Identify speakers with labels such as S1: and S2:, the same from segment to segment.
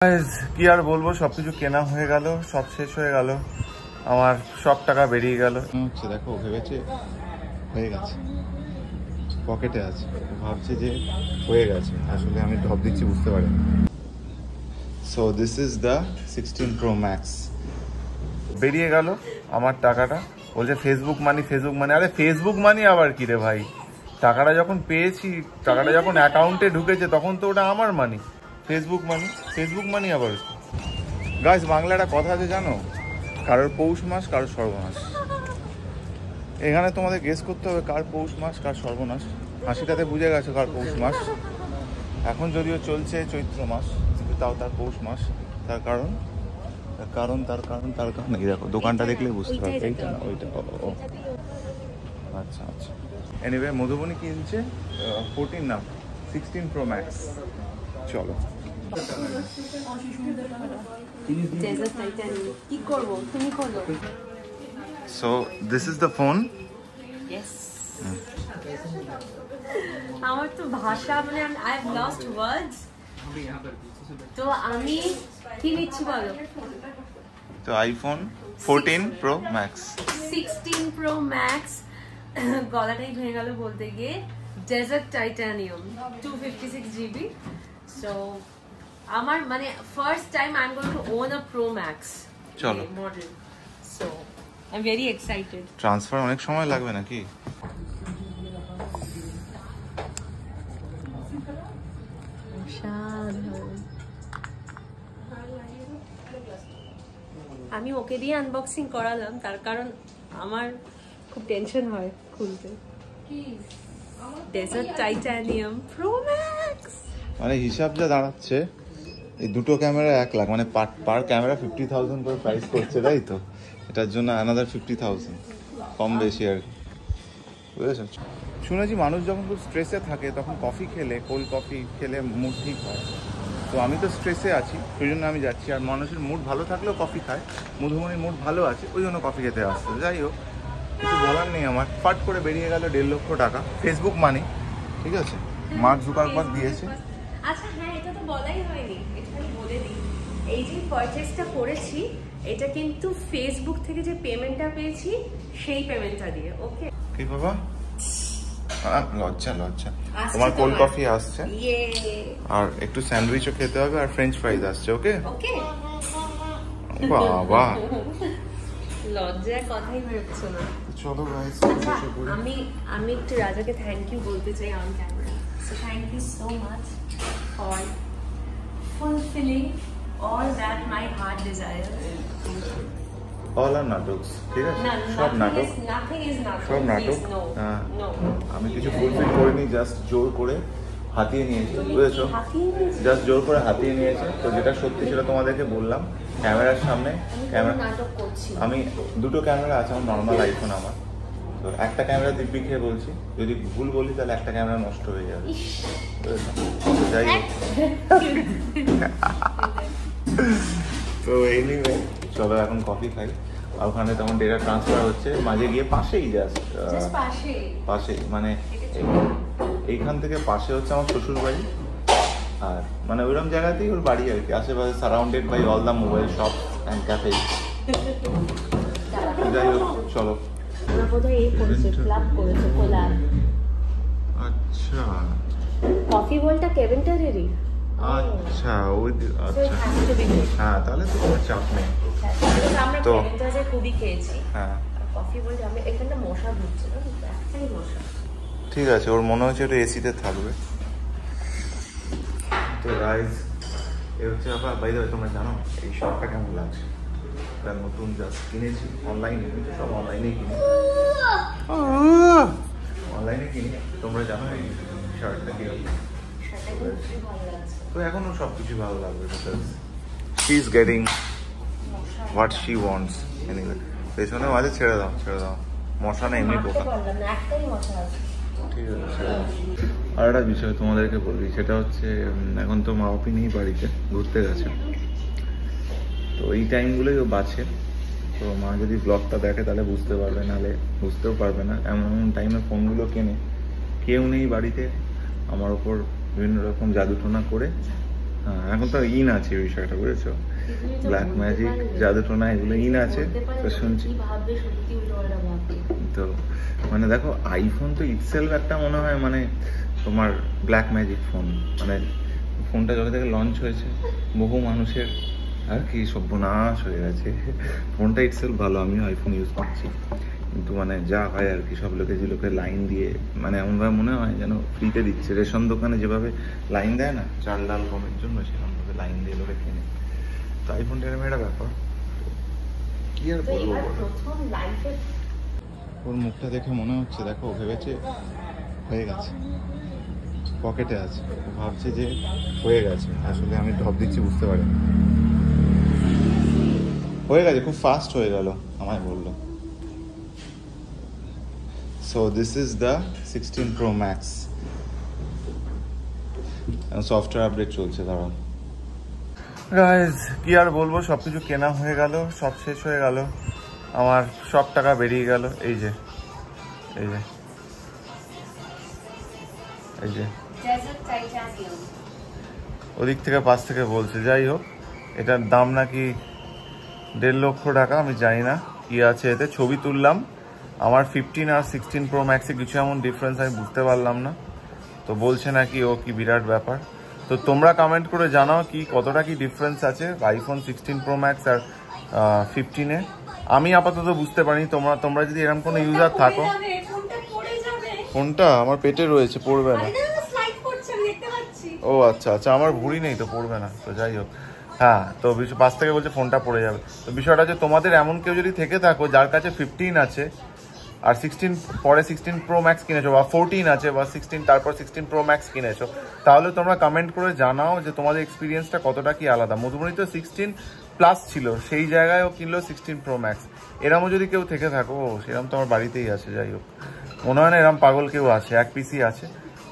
S1: কি আর বলবো, সবকিছু কেনা হয়ে গেল, সব শেষ হয়ে গেল, আমার সব টাকা বেরিয়ে গেল। হচ্ছে দেখো, ভেবেছে হয়ে গেছে, পকেটে আছে, ভাবছে যে হয়ে গেছে, আসলে আমি ড্রপ দিচ্ছি বুঝতে পারি। So this is the 16 Pro Max। বেরিয়ে গেল আমার টাকাটা, বলছে ফেসবুক মানি, ফেসবুক মানি। আরে ফেসবুক মানি আবার কি রে ভাই, টাকাটা যখন পেয়েছি, টাকাটা যখন অ্যাকাউন্টে ঢুকেছে তখন তো ওটা আমার মানি। ফেসবুক মানি, ফেসবুক মানি আবার। গাইস, বাংলা একটা কথা আছে জানো, কারোর পৌষ মাস কারোর সর্বনাশ। এখানে তোমাদের গেস করতে হবে কার পৌষ মাস কার সর্বনাশ। হাসিটাতে বুঝে গেছো কার পৌষ মাস। এখন যদিও চলছে চৈত্র মাস, কিন্তু তাও তার পৌষ মাস। তার কারণ এই দেখো, দোকানটা দেখলে বুঝতে পারবে। এইটা না, ওইটা। ও আচ্ছা আচ্ছা। এনিওয়ে, মধুবনী কিনছে 14 না 16 Pro Max। চলো। So this is the phone.
S2: Yes. আমার তো ভাষা মানে I have lost words. তো আমি কি নিচ্ছি বলো?
S1: তো iPhone 14 Pro Max,
S2: 16 Pro Max, গলাটাই ভেঙে গেল বলতে গিয়ে। Desert Titanium 256 GB. So আমার মানে first time I'm going to own a Pro Max
S1: চলো
S2: model. So I'm very excited.
S1: Transfer অনেক সময় লাগবে নাকি?
S2: আমি ওকে দিয়ে আনবক্সিং করালাম, তার কারণ আমার খুব টেনশন হয় খুলতে। ডেজার্ট টাইটানিয়াম প্রো ম্যাক্স,
S1: মানে হিসাব যা দাঁড়াচ্ছে, এই দুটো ক্যামেরা 1 লাখ, মানে পার ক্যামেরা 50,000 করে প্রাইস করছে, তাই তো? এটার জন্য অ্যানাদার 50,000, কম বেশি আর কি, বুঝেছো? শুনেছি মানুষ যখন খুব স্ট্রেসে থাকে তখন কফি খেলে, কোল্ড কফি খেলে মুড ঠিক হয়। তো আমি তো স্ট্রেসে আছি, সেই জন্য আমি যাচ্ছি। আর মানুষের মুড ভালো থাকলেও কফি খায়, মধুমণির মুড ভালো আছে ওই জন্য কফি খেতে আসছে। যাই হোক, কিছু বলার নেই আমার। ফাট করে বেরিয়ে গেল 1.5 লক্ষ টাকা, ফেসবুক মানি, ঠিক আছে? মার্ক জুকারবার্গ দিয়েছে।
S2: আচ্ছা হ্যাঁ, এটা তো বলাই হয়নি, এটা আমি বলে দিই। এই যে পারচেজটা করেছি, এটা কিন্তু ফেসবুক থেকে যে পেমেন্টটা পেয়েছি সেই পেমেন্টটা দিয়ে। ওকে
S1: কি বাবা, লজ্জা লজ্জা। তোমার কোল্ড কফি আসছে, আর একটু স্যান্ডউইচও খেতে হবে, আর ফ্রেঞ্চ ফ্রাইজ আসছে। ওকে
S2: ওকে
S1: বাবা,
S2: লজ্জার কথাই বেরোচ্ছে না।
S1: চলো গাইস,
S2: আমি একটু রাজাকে থ্যাংক ইউ বলতে চাই on camera. So thank you so much for fulfilling all that my heart desires.
S1: All আর নাটকস, ঠিক আছে? সব নাটক, সব নাটক। আমি কিছু ফুলফিল করিনি, জাস্ট জোর করে হাতিয়ে নিয়েছি, বুঝেছো? জাস্ট জোর করে হাতিয়ে নিয়েছে। তো যেটা সত্যি সেটা তোমাদেরকে বললাম ক্যামেরার সামনে। আমি দুটো ক্যামেরা আছে আমার, নর্মাল আইফোন আমার। তো একটা ক্যামেরা দিব্যি খেয়ে বলছি, যদি ভুল বলি তাহলে একটা ক্যামেরা নষ্ট হয়ে যাবে। যাই হোক, তো এনিওয়ে চলো এখন কফি খাই। আর ওখানে তখন ডেটা ট্রান্সফার হচ্ছে, মাঝে গিয়ে পাশেই পাশেই মানে এইখান থেকে পাশে হচ্ছে আমার শ্বশুর বাড়ি। আর মানে ওইরকম জায়গাতেই ওর বাড়ি আর কি, আশেপাশে surrounded by all the mobile shop and cafe. যাই হোক চলো। আচ্ছা,
S2: কফি বলটা কেভিন টেরেরই।
S1: আচ্ছা ওই, আচ্ছা হ্যাঁ, তাহলে তো কোনো চাপ নেই।
S2: আমরা কেভিনটাজে খুবই খেয়েছি।
S1: হ্যাঁ,
S2: কফি বলতে আমি এখানটা মশা ঢুকছে না, একটাই মশা।
S1: ঠিক আছে, ওর মনে হচ্ছে একটু এসিতে থাকবে। তো গাইজ, এ হচ্ছে আবার বাইরে, তোমরা জানো এই শপটা কেমন লাগছে? এটা নতুন জাস্ট কিনেছি, অনলাইনে, সব অনলাইনেই কিনি, অনলাইনে কিনি। তোমরা জানো এই শার্টটা কিরকম? তো এখনো সব কিছু ভালো লাগবে, because she is getting what she wants. Anyway, পেছনে মাঝে ছেড়ে দাও, মশা না এমনি পোকা। ঠিক আছে। আর একটা বিষয় তোমাদেরকে বলি, সেটা হচ্ছে এখন তো মা বাপি নেই বাড়িতে, ঘুরতে গেছে। তো এই টাইমগুলোই ও বাঁচে। তো মা যদি ব্লগটা দেখে তাহলে বুঝতে পারবে, নাহলে বুঝতেও পারবে না। এমন টাইমে ফোনগুলো কেনে, কেউ নেই বাড়িতে, আমার ওপর বিভিন্ন রকম জাদুটোনা করে হ্যাঁ, এখন তো ইন আছে এই বিষয়টা, বুঝেছো? ব্ল্যাক ম্যাজিক, জাদুটোনা, এগুলো ইন আছে তো শুনছি। তো মানে দেখো, আইফোন তো ইটসেলফ একটা মনে হয় মানে তোমার ব্ল্যাক ম্যাজিক ফোন। মানে ফোনটা যখন থেকে লঞ্চ হয়েছে বহু মানুষের আর কি সর্বনাশ হয়ে গেছে। ফোনটা ইটসেলফ ভালো, আমিও আইফোন ইউজ করছি, কিন্তু মানে যা হয় আর কি, সব লোকে যে লোকে লাইন দিয়ে মানে এমনভাবে মনে হয় যেন ফ্রিতে দিচ্ছে। রেশন দোকানে যেভাবে লাইন দেয় না চাল ডাল গমের জন্য, সেরকমভাবে লাইন দিয়ে লোকে কিনে। তো আইফোনটা এরকম একটা ব্যাপার, কি আর বলবো। ওর মুখটা দেখে মনে হচ্ছে, দেখো ভেবেছে হয়ে গেছে, পকেটে আছে, ও ভাবছে যে হয়ে গেছে, আসলে আমি ঢপ দিচ্ছি বুঝতে পারি হয়ে গেছে, খুব ফাস্ট হয়ে গেল আমায় বললো। So this is the 16 Pro Max. Software update চলছে, দাঁড়াও। গাইজ কি আর বলবো, সবকিছু কেনা হয়ে গেল, সব শেষ হয়ে গেল, আমার সব টাকা বেরিয়ে গেল। এই যে এই যে এই যে ওদিক থেকে পাশ থেকে বলছে, যাই হোক এটার দাম নাকি 1.5 লক্ষ টাকা, আমি জানি না কি আছে এতে। ছবি তুললাম, আমার 15 আর 16 Pro Max-এ কিছু এমন ডিফারেন্স আমি বুঝতে পারলাম না। তো বলছে নাকি ও কি বিরাট ব্যাপার। তো তোমরা কমেন্ট করে জানাও কি কতটা কি ডিফারেন্স আছে আইফোন 16 Pro Max আর 15-এ। আমি আপাতত বুঝতে পারিনি, তোমরা যদি এরকম কোনো ইউজার থাকো। ফোনটা আমার পেটে রয়েছে, পড়বে না। ও আচ্ছা আচ্ছা, আমার ভুঁড়ি নেই তো, পড়বে না। তো যাই হোক, হ্যাঁ, তো পাশ থেকে বলছে ফোনটা পড়ে যাবে। তো বিষয়টা হচ্ছে, তোমাদের এমন কেউ যদি থেকে থাকো যার কাছে 15 আছে আর 16 পরে 16 Pro Max কিনেছো, বা 14 আছে বা 16 তারপর 16 Pro Max কিনেছো, তাহলে তোমরা কমেন্ট করে জানাও যে তোমাদের এক্সপিরিয়েন্সটা কতটা কি আলাদা। মধুমণি তো 16 প্লাস ছিল, সেই জায়গায় ও কিনলো 16 Pro Max। এরমও যদি কেউ থেকে থাকো, সেরকম তো আমার বাড়িতেই আছে। যাই হোক, মনে হয় না এরম পাগল কেউ আছে, এক পিসি আছে।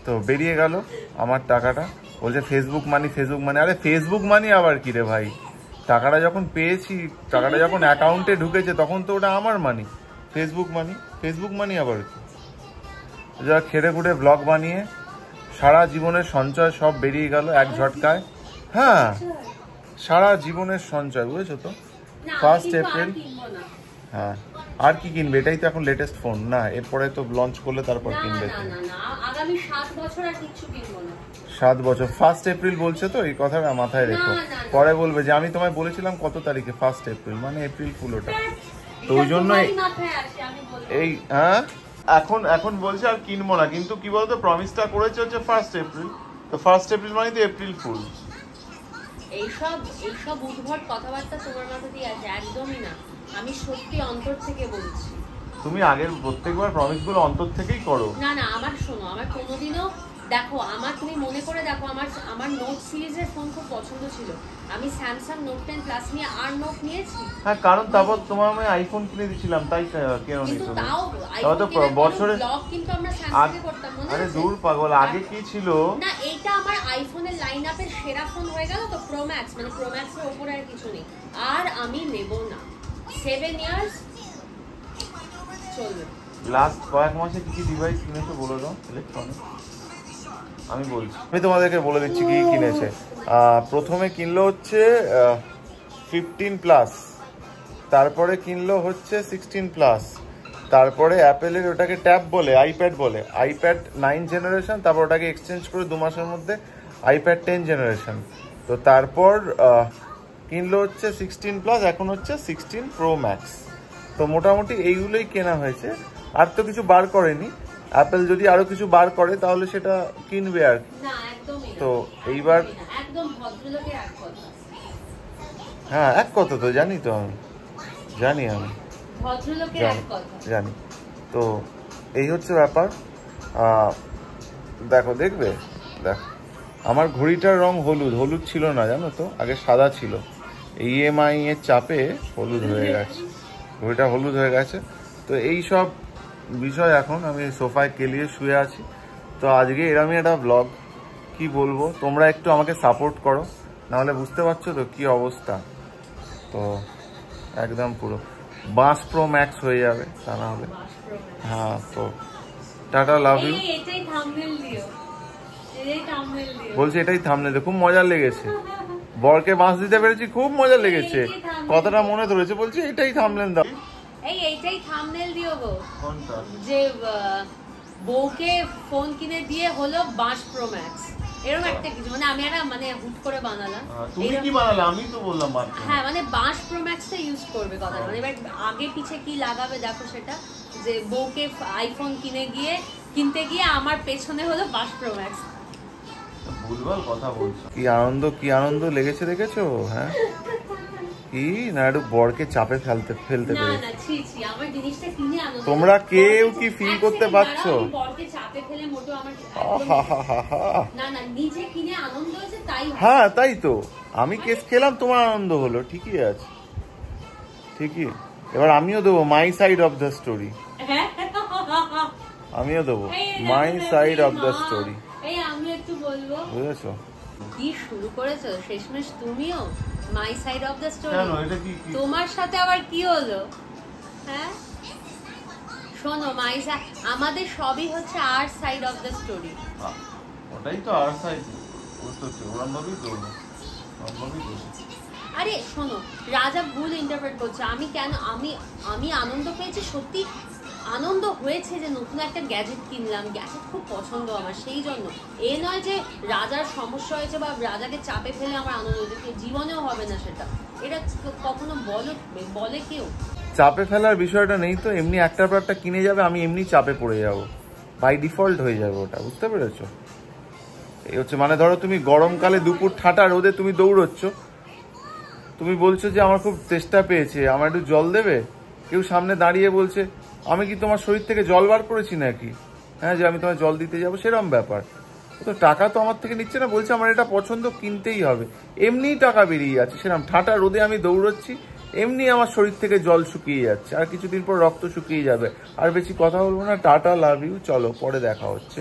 S1: তো বেরিয়ে গেল আমার টাকাটা। বলছে ফেসবুক মানি, ফেসবুক মানি। আরে ফেসবুক মানি আবার কি রে ভাই? টাকাটা যখন পেয়েছি, টাকাটা যখন অ্যাকাউন্টে ঢুকেছে, তখন তো ওটা আমার মানি। ফেসবুক মানি, ফেসবুক মানি আবার কি? যারা খেটে খুঁটে ব্লগ বানিয়ে সারা জীবনের সঞ্চয় সব বেরিয়ে গেল এক ঝটকায়। হ্যাঁ, সারা জীবনের সঞ্চয়, বুঝেছো তো? 1 এপ্রিল। হ্যাঁ, আর কি কিনবে? এটাই তো এখন লেটেস্ট ফোন না, এরপরে তো লঞ্চ করলে তারপর কিনবে। 7 বছর 1 এপ্রিল বলছে তো, এই কথাটা মাথায় রেখো। পরে বলবে যে আমি তোমায় বলেছিলাম কত তারিখে 1 এপ্রিল, মানে এপ্রিল ফুল ওটা। তো ওই জন্যই এই, হ্যাঁ, এখন বলছে আর কিনবো না, কিন্তু কি বলতো, প্রমিসটা করেছে হচ্ছে 1 এপ্রিল। তো 1 এপ্রিল মানে তো এপ্রিল ফুল।
S2: এইসব উদ্ভট কথাবার্তা তোমার মাথা দিয়ে আছে, একদমই না। আমি সত্যি অন্তর থেকে বলছি।
S1: তুমি আগের প্রত্যেকবার প্রমিসগুলো অন্তর থেকেই করো।
S2: না না, আমার শোনো, আমার কোনোদিনও দেখো, তুমি মনে করে দেখো, আমার নোট সিরিজের ফোন খুব পছন্দ ছিল। আমি স্যামসাং নোট 10 প্লাস নিয়ে আর নোট নিয়েছি।
S1: হ্যাঁ, কারণ তারপর তোমার আমি আইফোন কিনে দিয়েছিলাম, তাই কেন নি তুমি? তাও তো বছরে
S2: ব্লগ কিন্তু আমরা স্যামসাং এ করতাম, মনে আছে?
S1: আরে দূর পাগল, আগে কি ছিল
S2: না, এইটা আমার আইফোনের লাইনআপের সেরা ফোন হয়ে গেল তো। প্রো ম্যাক্স, মানে প্রো ম্যাক্সের উপরে আর কিছু নেই। আর আমি নেব না। 7 ইয়ার্স চলবে।
S1: লাস্ট কয়েক মাসে কি কি ডিভাইস কিনেছো বলে দাও, ইলেকট্রনিক। আমি বলছি, আমি তোমাদেরকে বলে দিচ্ছি কি কিনেছে। প্রথমে কিনলো হচ্ছে 15 প্লাস, তারপরে কিনলো হচ্ছে 16 প্লাস, তারপরে অ্যাপেলের ওটাকে ট্যাব বলে, আইপ্যাড বলে, আইপ্যাড 9 জেনারেশন, তারপর ওটাকে এক্সচেঞ্জ করে 2 মাসের মধ্যে আইপ্যাড 10 জেনারেশন। তো তারপর কিনলো হচ্ছে 16 প্লাস, এখন হচ্ছে 16 Pro Max। তো মোটামুটি এইগুলোই কেনা হয়েছে, আর তো কিছু বার করেনি। অ্যাপেল যদি আরো কিছু বার করে তাহলে সেটা কিনবে আর কি। তো এইবার
S2: একদম ভদ্রলোকের এক কথা।
S1: হ্যাঁ, এক কথা তো জানি, তো আমি জানি, আমি
S2: ভদ্রলোকের এক কথা
S1: জানি। তো এই হচ্ছে ব্যাপার। দেখো, দেখবে, দেখো আমার ঘড়িটার রং হলুদ, হলুদ ছিল না জানো তো, আগে সাদা ছিল। ইএমআই এর চাপে হলুদ হয়ে গেছে, ঘড়িটা হলুদ হয়ে গেছে। তো এই সব বিষয়, এখন আমি সোফায় কেলিয়ে শুয়ে আছি। তো আজকে এরমই একটা ব্লগ, কি বলবো, তোমরা একটু আমাকে সাপোর্ট করো, নাহলে বুঝতে পারছো তো কি অবস্থা। তো একদম পুরো 22 Pro Max হয়ে যাবে তা না হলে। হ্যাঁ, তো টাটা, লাভ ইউ।
S2: এটাই থাম্বনেল দিও,
S1: বলছে এটাই থামনেল, খুব মজা লেগেছে, বরকে বাঁশ দিতে পেরেছি, খুব মজা লেগেছে, কথাটা মনে ধরেছে, বলছে এটাই থামনেল দাও।
S2: এইটাই থামনেল দিও গো, যে বউকে ফোন কিনে দিয়ে হলো 22 প্রো ম্যাক্স, এরকম একটা কিছু, মানে আমি একটা মানে হুট করে বানালাম।
S1: তুমি কি বানালে? আমি তো বললাম মাত্র।
S2: হ্যাঁ মানে 22 প্রো ম্যাক্সটা ইউজ করবে কথা, মানে এবার আগে পিছে কি লাগাবে দেখো সেটা, যে বউকে আইফোন কিনতে গিয়ে আমার পেছনে হলো 22 প্রো ম্যাক্স।
S1: ভুলভাল কথা বলছো। কি আনন্দ লেগেছে দেখেছো? হ্যাঁ কি না, একটু বরকে চাপে ফেলতে পেরেছি।
S2: না ছি ছি, আমার জিনিসটা কিনে আনন্দ,
S1: তোমরা কেউ কি ফিল করতে পারছো?
S2: বরকে চাপে ফেলে মোটেও আমার না নিজে কিনে আনন্দ হয়েছে তাই।
S1: হ্যাঁ তাই তো, আমি কেস খেলাম, তোমার আনন্দ হলো, ঠিকই আছে, ঠিকই। এবার আমিও দেবো my side of the story, আমিও দেবো my side of the story.
S2: এই আমি একটু বলবো,
S1: বুঝেছো?
S2: কি শুরু করেছো শেষমেশ তুমিও my side of the story.
S1: কেন, এটা কি?
S2: তোমার সাথে আবার কি হলো? হ্যাঁ শোনো, আমাদের সবই হচ্ছে আর সাইড অফ দ্য স্টোরি।
S1: ওটাই তো আর সাইড, ওরকম ভাবেই তো।
S2: আরে শোনো, রাজা ভুল ইন্টারপ্রেট করছে। আমি আনন্দ পেয়েছি, সত্যি আনন্দ হয়েছে যে নতুন একটা গ্যাজেট কিনলাম, গ্যাজেট খুব পছন্দ আমার, সেই জন্য। এ নয় যে রাজার সমস্যা হয়েছে বা রাজাকে চাপে ফেলে আমার আনন্দ হয়েছে, জীবনেও হবে না সেটা, এটা কখনো বলে কেউ।
S1: চাপে ফেলার বিষয়টা নেই তো, এমনি একটার পর একটা কিনে যাবে, আমি এমনি চাপে পড়ে যাব, বাই ডিফল্ট হয়ে যাবে ওটা, বুঝতে পেরেছো? এই হচ্ছে মানে, ধরো তুমি গরমকালে দুপুর ঠাটা রোদে তুমি দৌড়চ্ছ, তুমি বলছো যে আমার খুব তেষ্টা পেয়েছে, আমার একটু জল দেবে, কেউ সামনে দাঁড়িয়ে বলছে আমি কি তোমার শরীর থেকে জল বার করেছি নাকি, হ্যাঁ যে আমি তোমার জল দিতে যাবো, সেরকম ব্যাপার। তো টাকা তো আমার থেকে নিচ্ছে না, বলছে আমার এটা পছন্দ, কিনতেই হবে, এমনিই টাকা বেরিয়ে যাচ্ছে, সেরকম ঠাটা রোদে আমি দৌড়চ্ছি, এমনি আমার শরীর থেকে জল শুকিয়ে যাচ্ছে, আর কিছুদিন পর রক্ত শুকিয়ে যাবে। আর বেশি কথা বলবো না, টাটা, লাভ ইউ, চলো পরে দেখা হচ্ছে।